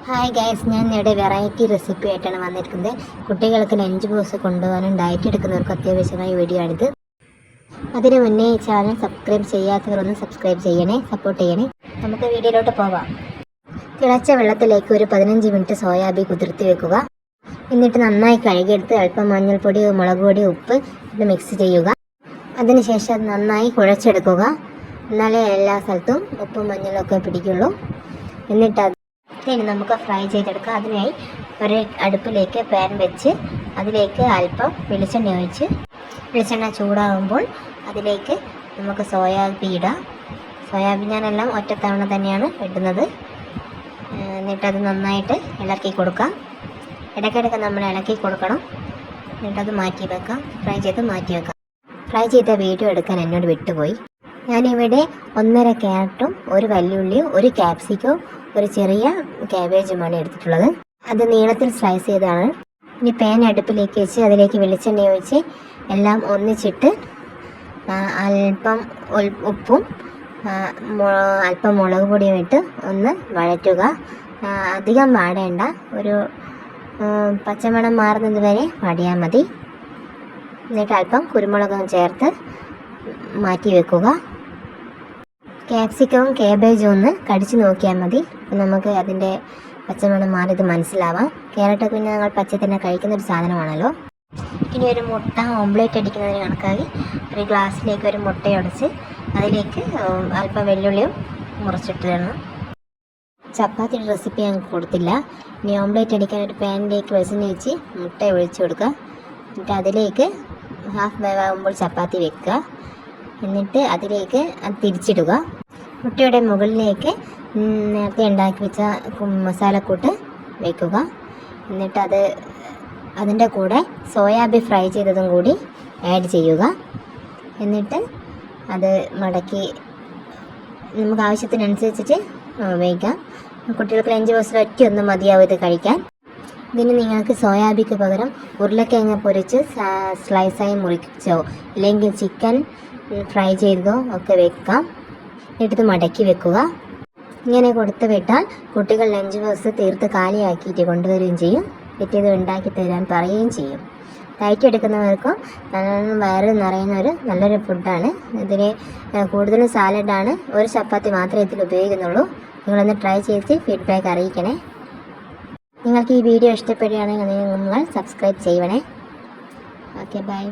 Hi guys, ഞാൻ ഇവിടെ variety recipe ആയിട്ടാണ് വന്നിരിക്കുന്നത്. കുട്ടികൾക്ക് ലഞ്ച് ബോക്സ് കൊണ്ടുപോകാനും ഡയറ്റ് എടുക്കുന്നവർക്ക് അത്യാവശ്യമായ വീഡിയോ ആണിത്. അതിനു മുന്നേ ഈ ചാനൽ സബ്സ്ക്രൈബ് ചെയ്യാത്തവരൊന്ന് സബ്സ്ക്രൈബ് ചെയ്യണേ, സപ്പോർട്ട് ചെയ്യണേ. നമുക്ക് വീഡിയോയിലോട്ട് പോവാം. തിളച്ച വെള്ളത്തിലേക്ക് ഒരു 15 മിനിറ്റ് സോയാബീൻ കുതിർത്തി വെക്കുക. എന്നിട്ട് നന്നായി കഴുകിയെടുത്ത് അല്പം മഞ്ഞൾപ്പൊടി, മുളക് പൊടി, ഉപ്പ് ഇത് മിക്സ് ചെയ്യുക. അതിനുശേഷം അത് നന്നായി കുഴച്ചെടുക്കുക. എന്നാലേ എല്ലാ സ്ഥലത്തും ഉപ്പും മഞ്ഞളും ഒക്കെ പിടിക്കുള്ളൂ. എന്നിട്ട് ഇനി നമുക്ക് ഫ്രൈ ചെയ്തെടുക്കാം. അതിനായി ഒരു അടുപ്പിലേക്ക് പാൻ വെച്ച് അതിലേക്ക് അല്പം വെളിച്ചെണ്ണ ഒഴിച്ച് വെളിച്ചെണ്ണ ചൂടാകുമ്പോൾ അതിലേക്ക് നമുക്ക് സോയാബീൻ ഇടാം. സോയാബീൻ ഞാനെല്ലാം ഒറ്റത്തവണ തന്നെയാണ് ഇടുന്നത്. എന്നിട്ടത് നന്നായിട്ട് ഇളക്കി കൊടുക്കാം. ഇടയ്ക്കിടയ്ക്ക് നമ്മൾ ഇളക്കി കൊടുക്കണം. എന്നിട്ടത് മാറ്റി വെക്കാം. ഫ്രൈ ചെയ്ത് മാറ്റി വെക്കാം. ഫ്രൈ ചെയ്ത വീഡിയോ എടുക്കാൻ എന്നോട് വിട്ടുപോയി. ഞാനിവിടെ 1.5 ക്യാരറ്റും ഒരു വലിയുള്ളിയും ഒരു ക്യാപ്സിക്കവും ഒരു ചെറിയ ക്യാബേജുമാണ് എടുത്തിട്ടുള്ളത്. അത് നീളത്തിൽ സ്ലൈസ് ചെയ്താണ്. ഇനി പാൻ അടുപ്പിലേക്ക് വെച്ച് അതിലേക്ക് വെളിച്ചെണ്ണ ഒഴിച്ച് എല്ലാം ഒന്നിച്ചിട്ട് അല്പം ഉപ്പും അല്പം മുളക് പൊടിയും ഇട്ട് ഒന്ന് വഴറ്റുക. അധികം വാടേണ്ട, ഒരു പച്ചമണം മാറുന്നത് വരെ വാടിയാൽ മതി. എന്നിട്ട് അല്പം കുരുമുളകും ചേർത്ത് മാറ്റി വെക്കുക. ക്യാപ്സിക്കവും ക്യാബേജും ഒന്ന് കടിച്ച് നോക്കിയാൽ മതി. അപ്പം നമുക്ക് അതിൻ്റെ പച്ചമണം മാറിയത് മനസ്സിലാവാം. ക്യാരറ്റൊക്കെ പിന്നെ ഞങ്ങൾ പച്ച തന്നെ കഴിക്കുന്ന ഒരു സാധനമാണല്ലോ. ഇനി ഒരു മുട്ട ഓംലേറ്റ് അടിക്കുന്നതിന് കണക്കാക്കി ഒരു ഗ്ലാസ്സിലേക്ക് ഒരു മുട്ടയുടച്ച് അതിലേക്ക് അല്പം വെല്ലുള്ളിയും മുറിച്ചിട്ട് തരണം. ചപ്പാത്തിയുടെ റെസിപ്പി ഞങ്ങൾക്ക് കൊടുത്തില്ല. ഇനി ഓംലേറ്റ് അടിക്കാൻ ഒരു പാനിലേക്ക് വെളിച്ചെണ്ണ വെച്ച് മുട്ട ഒഴിച്ച് കൊടുക്കുക. എന്നിട്ട് അതിലേക്ക് ഹാഫ് വേവാകുമ്പോൾ ചപ്പാത്തി വെക്കുക. എന്നിട്ട് അതിലേക്ക് അത് തിരിച്ചിടുക. മുട്ടയുടെ മുകളിലേക്ക് നേരത്തെ ഉണ്ടാക്കി വെച്ച മസാലക്കൂട്ട് വയ്ക്കുക. എന്നിട്ട് അതിൻ്റെ കൂടെ സോയാബീൻ ഫ്രൈ ചെയ്തതും കൂടി ആഡ് ചെയ്യുക. എന്നിട്ട് അത് മടക്കി നമുക്ക് ആവശ്യത്തിനനുസരിച്ചിട്ട് വയ്ക്കാം. കുട്ടികൾക്ക് ലഞ്ച് ബോക്സിൽ ഒറ്റയൊന്നും മതിയാവും ഇത് കഴിക്കാൻ. ഇതിന് നിങ്ങൾക്ക് സോയാബീക്ക് പകരം ഉരുളക്കിഴങ്ങ് പൊരിച്ച് സ്ലൈസായി മുറിച്ചോ അല്ലെങ്കിൽ ചിക്കൻ ഫ്രൈ ചെയ്തതോ ഒക്കെ വെക്കാം. എന്നിട്ട് മടക്കി വെക്കുക. ഇങ്ങനെ കൊടുത്ത് വിട്ടാൽ കുട്ടികൾ ലഞ്ച് ബോക്സ് തീർത്ത് കാലിയാക്കിയിട്ട് കൊണ്ടുവരികയും ചെയ്യും. പിറ്റേത് ഉണ്ടാക്കി തരാൻ പറയുകയും ചെയ്യും. ഡയറ്റ് എടുക്കുന്നവർക്കും വയറ് നിറയുന്ന ഒരു നല്ലൊരു ഫുഡാണ്. ഇതിന് കൂടുതലും സാലഡാണ്. ഒരു ചപ്പാത്തി മാത്രമേ ഇതിൽ ഉപയോഗിക്കുന്നുള്ളൂ. നിങ്ങളൊന്ന് ട്രൈ ചെയ്ത് ഫീഡ്ബാക്ക് അറിയിക്കണേ. നിങ്ങൾക്ക് ഈ വീഡിയോ ഇഷ്ടപ്പെടുകയാണെങ്കിൽ നിങ്ങൾ സബ്സ്ക്രൈബ് ചെയ്യണേ. Okay, by.